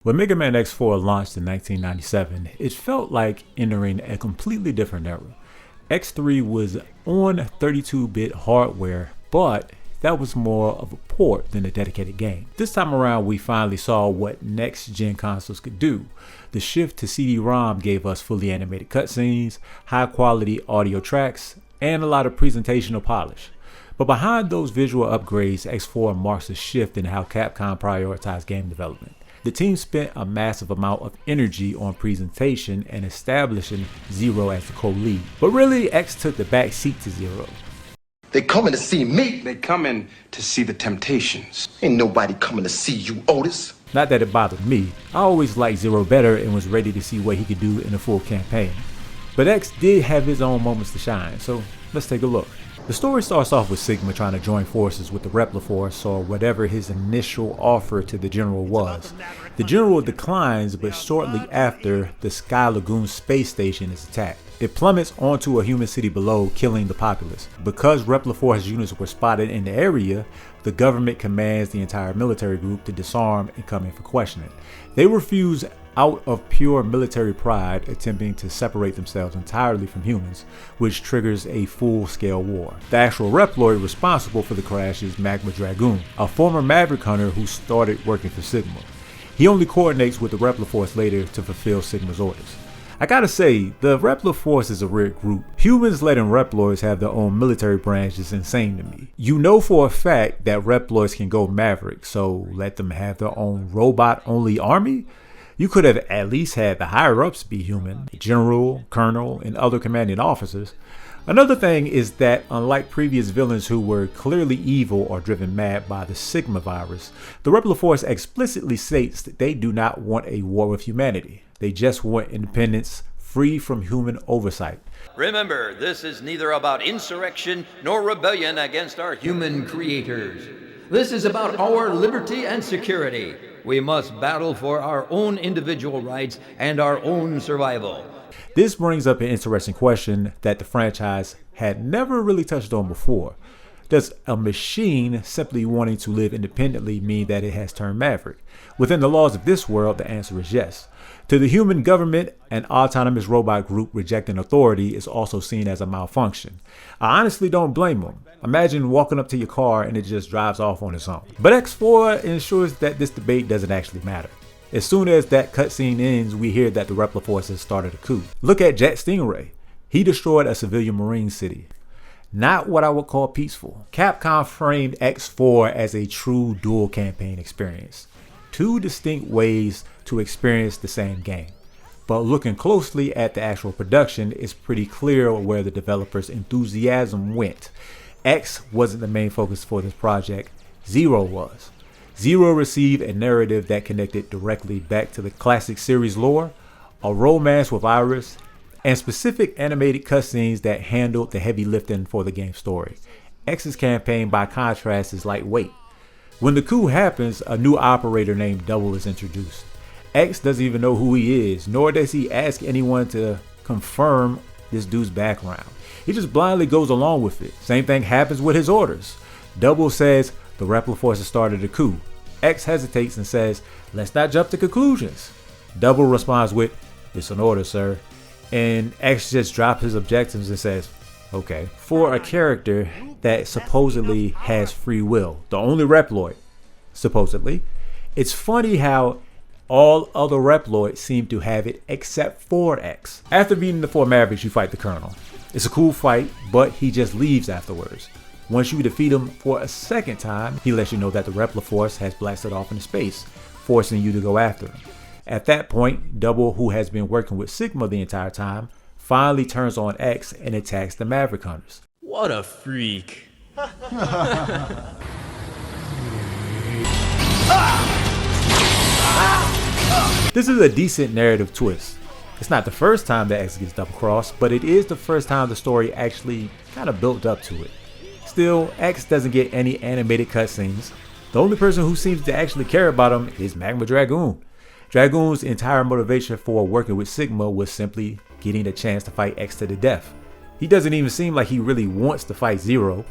When Mega Man X4 launched in 1997, it felt like entering a completely different era. X3 was on 32-bit hardware, but that was more of a port than a dedicated game. This time around, we finally saw what next-gen consoles could do. The shift to CD-ROM gave us fully animated cutscenes, high-quality audio tracks, and a lot of presentational polish. But behind those visual upgrades, X4 marks a shift in how Capcom prioritized game development. The team spent a massive amount of energy on presentation and establishing Zero as the co-lead. But really, X took the back seat to Zero. They coming to see me. They coming to see the Temptations. Ain't nobody coming to see you, Otis. Not that it bothered me. I always liked Zero better and was ready to see what he could do in a full campaign. But X did have his own moments to shine, so let's take a look. The story starts off with Sigma trying to join forces with the Repliforce, or whatever his initial offer to the General was. The General declines, but shortly after, the Sky Lagoon space station is attacked. It plummets onto a human city below, killing the populace. Because Repliforce units were spotted in the area, the government commands the entire military group to disarm and come in for questioning. They refuse out of pure military pride, attempting to separate themselves entirely from humans, which triggers a full-scale war. The actual Reploid responsible for the crash is Magma Dragoon, a former Maverick hunter who started working for Sigma. He only coordinates with the Repliforce later to fulfill Sigma's orders. I gotta say, the Repliforce is a weird group. Humans letting Reploids have their own military branch is insane to me. You know for a fact that Reploids can go Maverick, so let them have their own robot-only army? You could have at least had the higher-ups be human, the general, colonel, and other commanding officers. Another thing is that unlike previous villains who were clearly evil or driven mad by the Sigma virus, the Repliforce explicitly states that they do not want a war with humanity. They just want independence, free from human oversight. Remember, this is neither about insurrection nor rebellion against our human creators. This is about our liberty and security. We must battle for our own individual rights and our own survival. This brings up an interesting question that the franchise had never really touched on before. Does a machine simply wanting to live independently mean that it has turned Maverick? Within the laws of this world, the answer is yes. To the human government, an autonomous robot group rejecting authority is also seen as a malfunction. I honestly don't blame them. Imagine walking up to your car and it just drives off on its own. But X4 ensures that this debate doesn't actually matter. As soon as that cutscene ends, we hear that the Repliforce has started a coup. Look at Jet Stingray. He destroyed a civilian marine city. Not what I would call peaceful. Capcom framed X4 as a true dual campaign experience. Two distinct ways to experience the same game. But looking closely at the actual production, it's pretty clear where the developers' enthusiasm went. X wasn't the main focus for this project, Zero was. Zero received a narrative that connected directly back to the classic series lore, a romance with Iris, and specific animated cutscenes that handled the heavy lifting for the game's story. X's campaign, by contrast, is lightweight. When the coup happens, a new operator named Double is introduced. X doesn't even know who he is, nor does he ask anyone to confirm this dude's background. He just blindly goes along with it. Same thing happens with his orders. Double says the Repliforce has started a coup. X hesitates and says, "Let's not jump to conclusions." Double responds with, "It's an order, sir." And X just drops his objectives and says, "Okay." For a character that supposedly has free will, the only Reploid, supposedly, it's funny how all other Reploids seem to have it except for X. After beating the 4 Mavericks, you fight the Colonel. It's a cool fight, but he just leaves afterwards. Once you defeat him for a second time, he lets you know that the Repliforce has blasted off into space, forcing you to go after him. At that point, Double, who has been working with Sigma the entire time, finally turns on X and attacks the Maverick Hunters. What a freak. This is a decent narrative twist. It's not the first time that X gets double-crossed, but it is the first time the story actually kind of built up to it. Still, X doesn't get any animated cutscenes. The only person who seems to actually care about him is Magma Dragoon. Dragoon's entire motivation for working with Sigma was simply getting a chance to fight X to the death. He doesn't even seem like he really wants to fight Zero.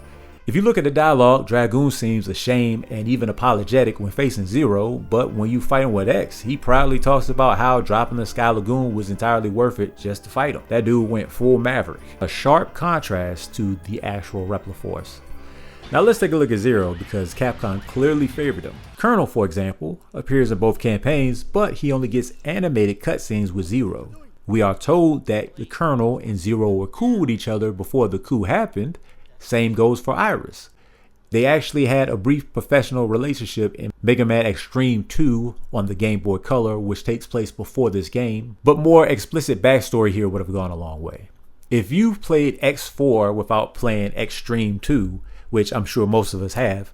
If you look at the dialogue, Dragoon seems ashamed and even apologetic when facing Zero, but when you fight him with X, he proudly talks about how dropping the Sky Lagoon was entirely worth it just to fight him. That dude went full Maverick, a sharp contrast to the actual Repliforce. Now let's take a look at Zero because Capcom clearly favored him. Colonel, for example, appears in both campaigns, but he only gets animated cutscenes with Zero. We are told that the Colonel and Zero were cool with each other before the coup happened. Same goes for Iris. They actually had a brief professional relationship in Mega Man Extreme 2 on the Game Boy Color, which takes place before this game, but more explicit backstory here would have gone a long way. If you've played X4 without playing Extreme 2, which I'm sure most of us have,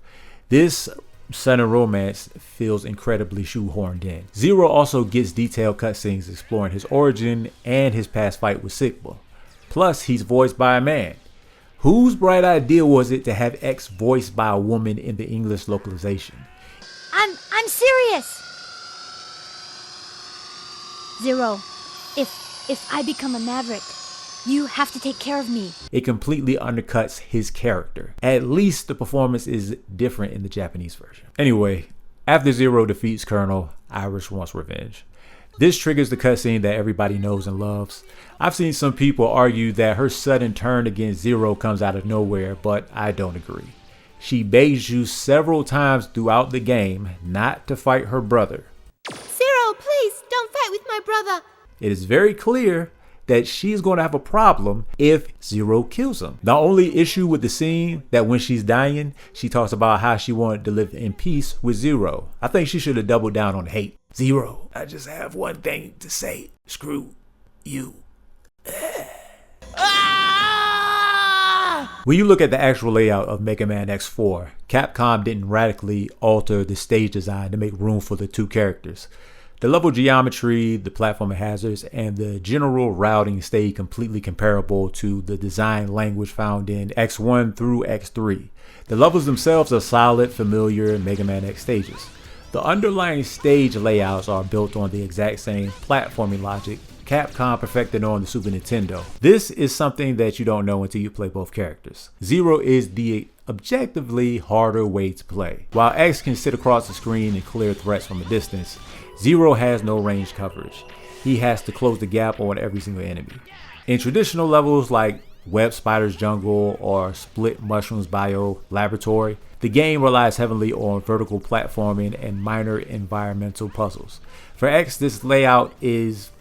this sudden romance feels incredibly shoehorned in. Zero also gets detailed cutscenes exploring his origin and his past fight with Sigma. Plus, he's voiced by a man. Whose bright idea was it to have X voiced by a woman in the English localization? I'm serious. Zero, if I become a Maverick, you have to take care of me. It completely undercuts his character. At least the performance is different in the Japanese version. Anyway, after Zero defeats Colonel, Iris wants revenge. This triggers the cutscene that everybody knows and loves. I've seen some people argue that her sudden turn against Zero comes out of nowhere, but I don't agree. She begs you several times throughout the game not to fight her brother. Zero, please, don't fight with my brother. It is very clear that she's going to have a problem if Zero kills him. The only issue with the scene that when she's dying, she talks about how she wanted to live in peace with Zero. I think she should have doubled down on hate. Zero, I just have one thing to say. Screw you. When you look at the actual layout of Mega Man X4, Capcom didn't radically alter the stage design to make room for the two characters. The level geometry, the platforming hazards, and the general routing stayed completely comparable to the design language found in X1 through X3. The levels themselves are solid, familiar Mega Man X stages. The underlying stage layouts are built on the exact same platforming logic Capcom perfected on the Super Nintendo. This is something that you don't know until you play both characters. Zero is the objectively harder way to play. While X can sit across the screen and clear threats from a distance, Zero has no range coverage. He has to close the gap on every single enemy. In traditional levels like Web Spider's Jungle or Split Mushrooms Bio Laboratory, the game relies heavily on vertical platforming and minor environmental puzzles. For X, this layout is,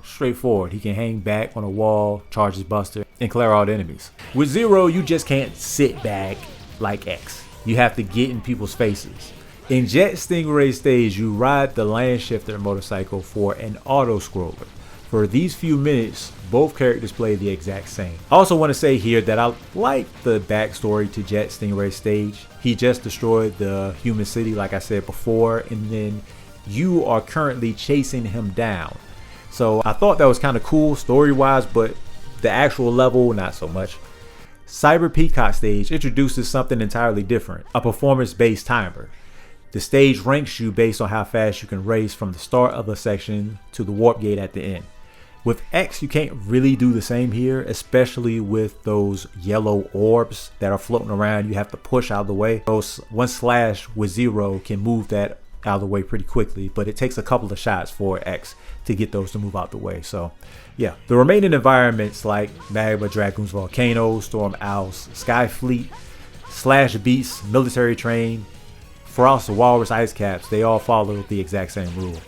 straightforward. He can hang back on a wall, charge his buster, and clear out enemies. With Zero, you just can't sit back like X. You have to get in people's faces. In Jet Stingray stage, you ride the Land Shifter motorcycle for an auto-scroller. For these few minutes, both characters play the exact same. I also want to say here that I like the backstory to Jet Stingray stage. He just destroyed the human city like I said before, and then you are currently chasing him down. So I thought that was kind of cool story-wise, but the actual level, not so much. Cyber Peacock stage introduces something entirely different, a performance-based timer. The stage ranks you based on how fast you can race from the start of a section to the warp gate at the end. With X, you can't really do the same here, especially with those yellow orbs that are floating around. You have to push out of the way. One slash with Zero can move that out of the way pretty quickly, but it takes a couple of shots for X to get those to move out the way. So yeah, the remaining environments like Magma Dragoon's Volcano, Storm Owl's Sky Fleet, Slash Beast's Military Train, Frost the Walrus Ice Caps, they all follow the exact same rule.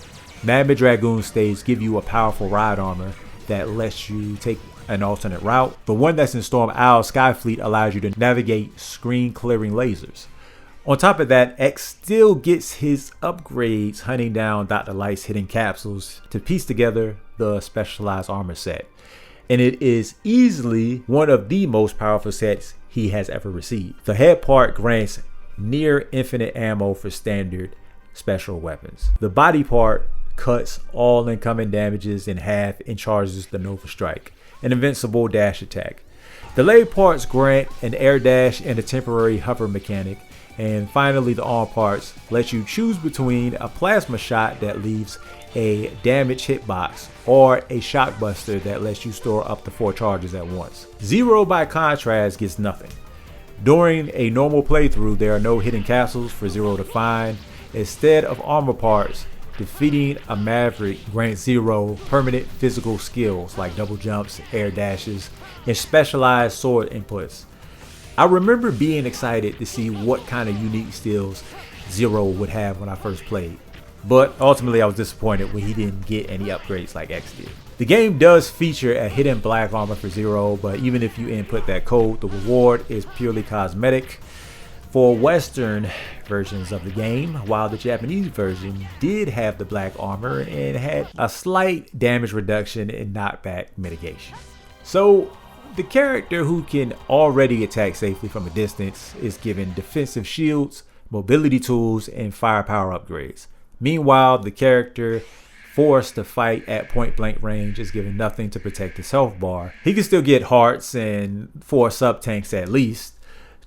Magma Dragoon stage give you a powerful ride armor that lets you take an alternate route. The one that's in Storm Owl Sky Fleet allows you to navigate screen clearing lasers. On top of that, X still gets his upgrades hunting down Dr. Light's hidden capsules to piece together the specialized armor set. And it is easily one of the most powerful sets he has ever received. The head part grants near infinite ammo for standard special weapons. The body part cuts all incoming damages in half and charges the Nova Strike, an invincible dash attack. The leg parts grant an air dash and a temporary hover mechanic. And finally, the arm parts let you choose between a plasma shot that leaves a damaged hitbox or a shockbuster that lets you store up to 4 charges at once. Zero, by contrast, gets nothing. During a normal playthrough, there are no hidden castles for Zero to find. Instead of armor parts, defeating a Maverick grants Zero permanent physical skills like double jumps, air dashes, and specialized sword inputs. I remember being excited to see what kind of unique skills Zero would have when I first played, but ultimately I was disappointed when he didn't get any upgrades like X did. The game does feature a hidden black armor for Zero, but even if you input that code, the reward is purely cosmetic. For Western versions of the game, while the Japanese version did have the black armor and had a slight damage reduction and knockback mitigation. So the character who can already attack safely from a distance is given defensive shields, mobility tools, and firepower upgrades. Meanwhile, the character forced to fight at point blank range is given nothing to protect his health bar. He can still get hearts and 4 sub tanks at least,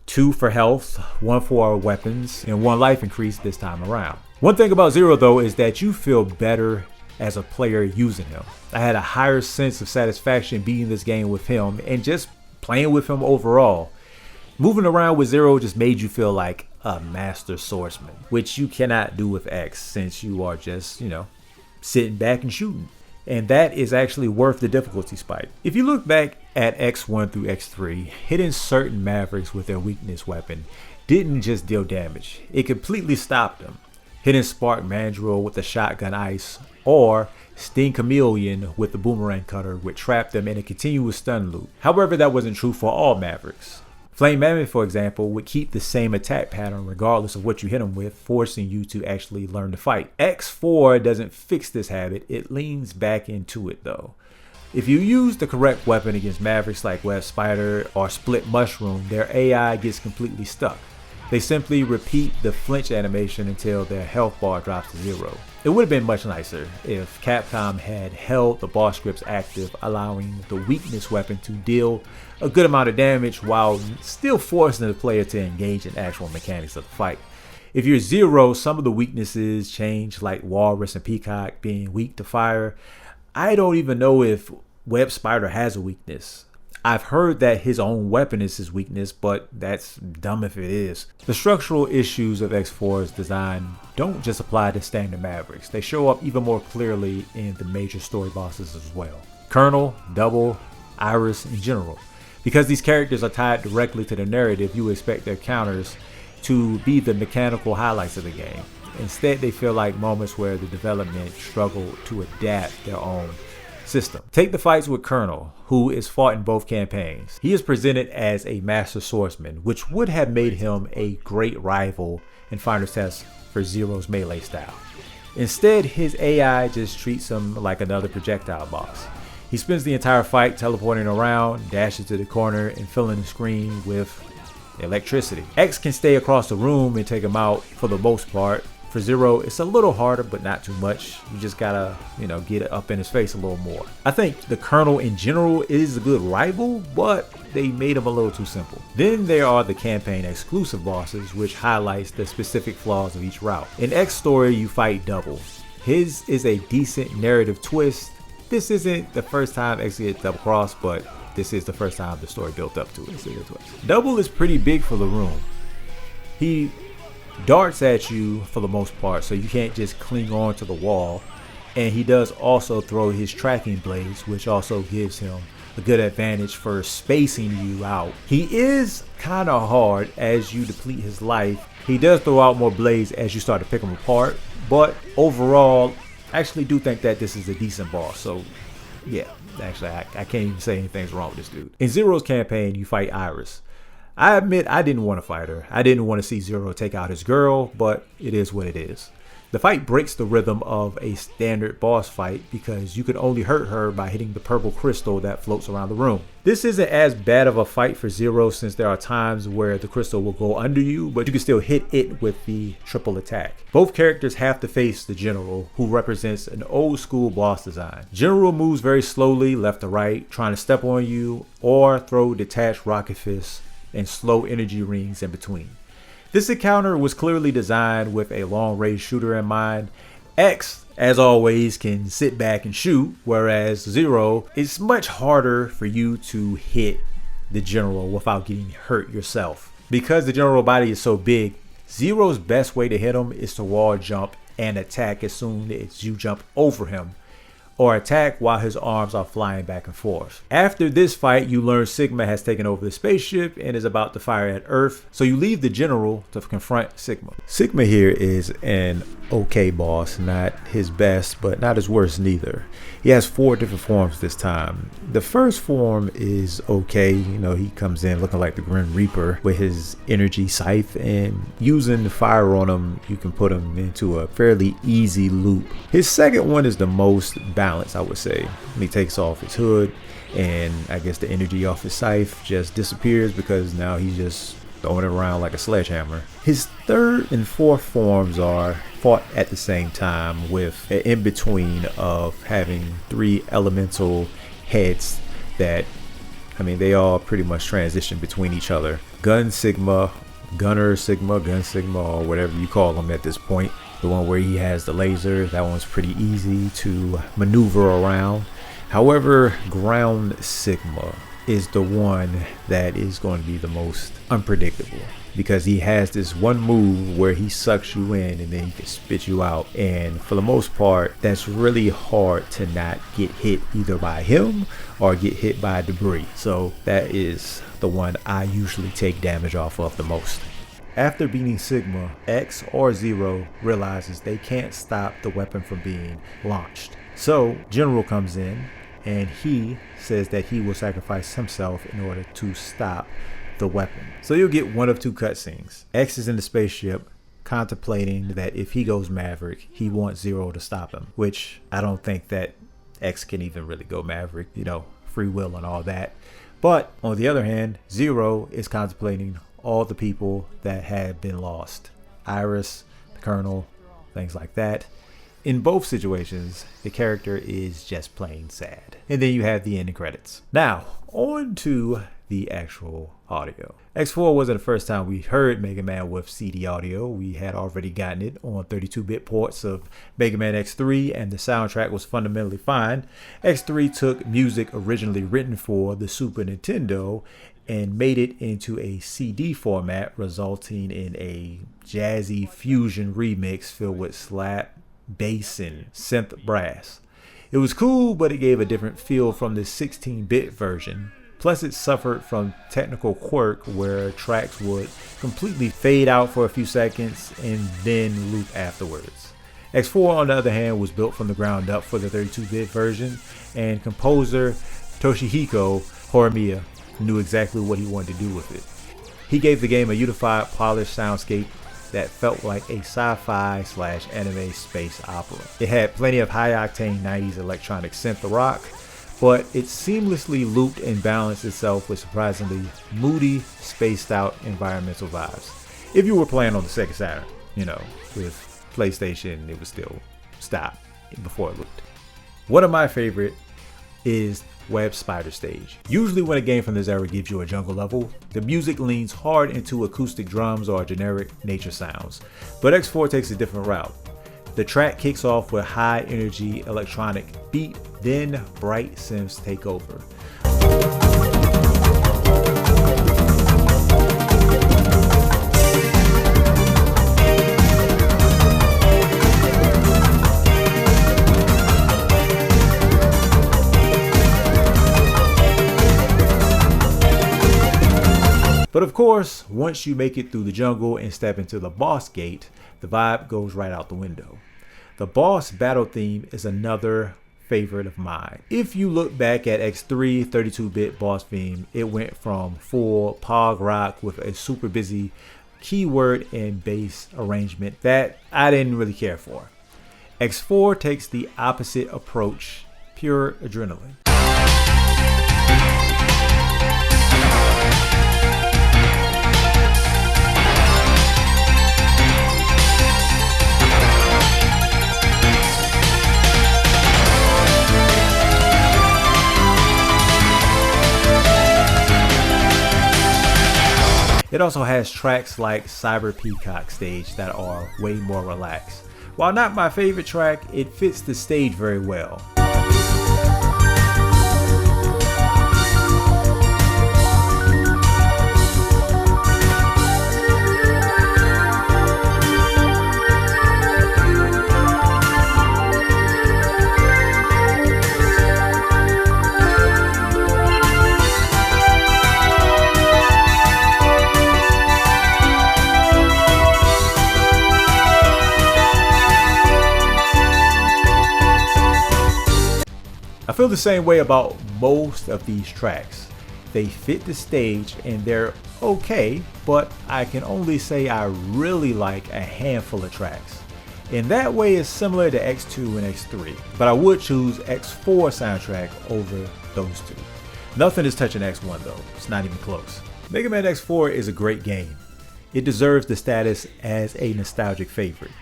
2 for health, 1 for weapons, and 1 life increase this time around. One thing about Zero though is that you feel better as a player using him. I had a higher sense of satisfaction beating this game with him and just playing with him overall. Moving around with Zero just made you feel like a master swordsman, which you cannot do with X since you are just, sitting back and shooting. And that is actually worth the difficulty spike. If you look back at X1 through X3, hitting certain Mavericks with their weakness weapon didn't just deal damage, it completely stopped them. Hitting Spark Mandrill with the shotgun ice or Sting Chameleon with the boomerang cutter would trap them in a continuous stun loop. However, that wasn't true for all Mavericks. Flame Mammoth, for example, would keep the same attack pattern regardless of what you hit him with, forcing you to actually learn to fight. X4 doesn't fix this habit, it leans back into it though. If you use the correct weapon against Mavericks like Web Spider or Split Mushroom, their AI gets completely stuck. They simply repeat the flinch animation until their health bar drops to 0. It would have been much nicer if Capcom had held the boss scripts active, allowing the weakness weapon to deal a good amount of damage while still forcing the player to engage in actual mechanics of the fight. If you're Zero, some of the weaknesses change, like Walrus and Peacock being weak to fire. I don't even know if Web Spider has a weakness. I've heard that his own weapon is his weakness, but that's dumb if it is. The structural issues of X4's design don't just apply to standard Mavericks. They show up even more clearly in the major story bosses as well. Colonel, Double, Iris, and General. Because these characters are tied directly to the narrative, you expect their counters to be the mechanical highlights of the game. Instead, they feel like moments where the development struggled to adapt their own system. Take the fights with Colonel, who is fought in both campaigns. He is presented as a master swordsman, which would have made him a great rival in Finder's Test for Zero's melee style. Instead, his AI just treats him like another projectile boss. He spends the entire fight teleporting around, dashes to the corner, and filling the screen with electricity. X can stay across the room and take him out for the most part. For Zero, it's a little harder, but not too much. You just gotta, get it up in his face a little more. I think the Colonel in general is a good rival, but they made him a little too simple. Then there are the campaign exclusive bosses, which highlights the specific flaws of each route. In X story, you fight Double. His is a decent narrative twist. This isn't the first time X gets double crossed, but this is the first time the story built up to it. Double is pretty big for the room. He darts at you for the most part, so you can't just cling on to the wall, and he does also throw his tracking blades, which also gives him a good advantage for spacing you out. He is kind of hard as you deplete his life. He does throw out more blades as you start to pick him apart, but overall I actually do think that this is a decent boss. So yeah, actually I can't even say anything's wrong with this dude. In Zero's campaign, you fight Iris. I admit I didn't want to fight her. I didn't want to see Zero take out his girl, but it is what it is. The fight breaks the rhythm of a standard boss fight because you can only hurt her by hitting the purple crystal that floats around the room. This isn't as bad of a fight for Zero since there are times where the crystal will go under you, but you can still hit it with the triple attack. Both characters have to face the General, who represents an old school boss design. General moves very slowly left to right, trying to step on you or throw detached rocket fists and slow energy rings in between. This encounter was clearly designed with a long-range shooter in mind. X, as always, can sit back and shoot, whereas Zero, it's much harder for you to hit the General without getting hurt yourself. Because the general body is so big, Zero's best way to hit him is to wall jump and attack as soon as you jump over him, or attack while his arms are flying back and forth. After this fight, you learn Sigma has taken over the spaceship and is about to fire at Earth, so you leave the general to confront Sigma. Sigma here is an okay boss, not his best, but not his worst neither. He has 4 different forms this time. The first form is okay, you know, he comes in looking like the Grim Reaper with his energy scythe, and using the fire on him, you can put him into a fairly easy loop. His second one is the most balanced, I would say. When he takes off his hood, and I guess the energy off his scythe just disappears because now he's just throwing it around like a sledgehammer. His third and fourth forms are fought at the same time, with an in-between of having 3 elemental heads that, I mean, they all pretty much transition between each other. Gun Sigma, Gunner Sigma, Gun Sigma, or whatever you call them at this point. The one where he has the laser, that one's pretty easy to maneuver around. However, Ground Sigma is the one that is going to be the most unpredictable, because he has this one move where he sucks you in and then he can spit you out, and for the most part that's really hard to not get hit either by him or get hit by debris. So that is the one I usually take damage off of the most. After beating Sigma, X or Zero realizes they can't stop the weapon from being launched. So General comes in and he says that he will sacrifice himself in order to stop the weapon. So you'll get one of 2 cutscenes. X is in the spaceship contemplating that if he goes Maverick, he wants Zero to stop him, which I don't think that X can even really go Maverick, you know, free will and all that. But on the other hand, Zero is contemplating all the people that had been lost. Iris, the Colonel, things like that. In both situations, the character is just plain sad. And then you have the ending credits. Now, on to the actual audio. X4 wasn't the first time we heard Mega Man with CD audio. We had already gotten it on 32-bit ports of Mega Man X3, and the soundtrack was fundamentally fine. X3 took music originally written for the Super Nintendo and made it into a CD format, resulting in a jazzy fusion remix filled with slap, bass, and synth brass. It was cool, but it gave a different feel from the 16-bit version. Plus, it suffered from technical quirk where tracks would completely fade out for a few seconds and then loop afterwards. X4, on the other hand, was built from the ground up for the 32-bit version, and composer Toshihiko Horimiya knew exactly what he wanted to do with it. He gave the game a unified, polished soundscape that felt like a sci-fi / anime space opera. It had plenty of high-octane 90s electronic synth rock, but it seamlessly looped and balanced itself with surprisingly moody, spaced-out environmental vibes. If you were playing on the Sega Saturn, you know, with PlayStation, it would still stop before it looped. One of my favorite is Web Spider Stage. Usually when a game from this era gives you a jungle level, the music leans hard into acoustic drums or generic nature sounds, but X4 takes a different route. The track kicks off with high energy electronic beat, then bright synths take over. But of course, once you make it through the jungle and step into the boss gate, the vibe goes right out the window. The boss battle theme is another favorite of mine. If you look back at X3 32-bit boss theme, it went from full pog rock with a super busy keyword and bass arrangement that I didn't really care for. X4 takes the opposite approach, pure adrenaline. It also has tracks like Cyber Peacock Stage that are way more relaxed. While not my favorite track, it fits the stage very well. I feel the same way about most of these tracks. They fit the stage and they're okay, but I can only say I really like a handful of tracks. In that way, it's similar to X2 and X3, but I would choose X4 soundtrack over those two. Nothing is touching X1 though, it's not even close. Mega Man X4 is a great game. It deserves the status as a nostalgic favorite.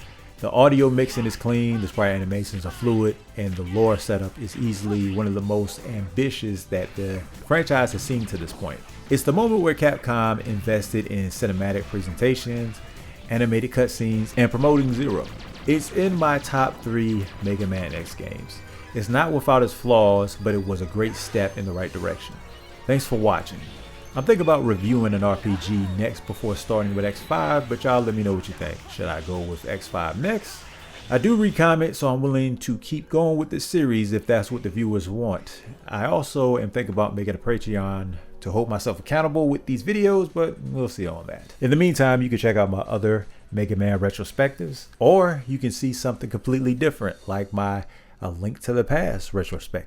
The audio mixing is clean, the sprite animations are fluid, and the lore setup is easily one of the most ambitious that the franchise has seen to this point. It's the moment where Capcom invested in cinematic presentations, animated cutscenes, and promoting Zero. It's in my top 3 Mega Man X games. It's not without its flaws, but it was a great step in the right direction. Thanks for watching. I'm thinking about reviewing an RPG next before starting with X5, but y'all let me know what you think. Should I go with X5 next? I do read comments, so I'm willing to keep going with this series if that's what the viewers want. I also am thinking about making a Patreon to hold myself accountable with these videos, but we'll see on that. In the meantime, you can check out my other Mega Man retrospectives, or you can see something completely different like my A Link to the Past retrospective.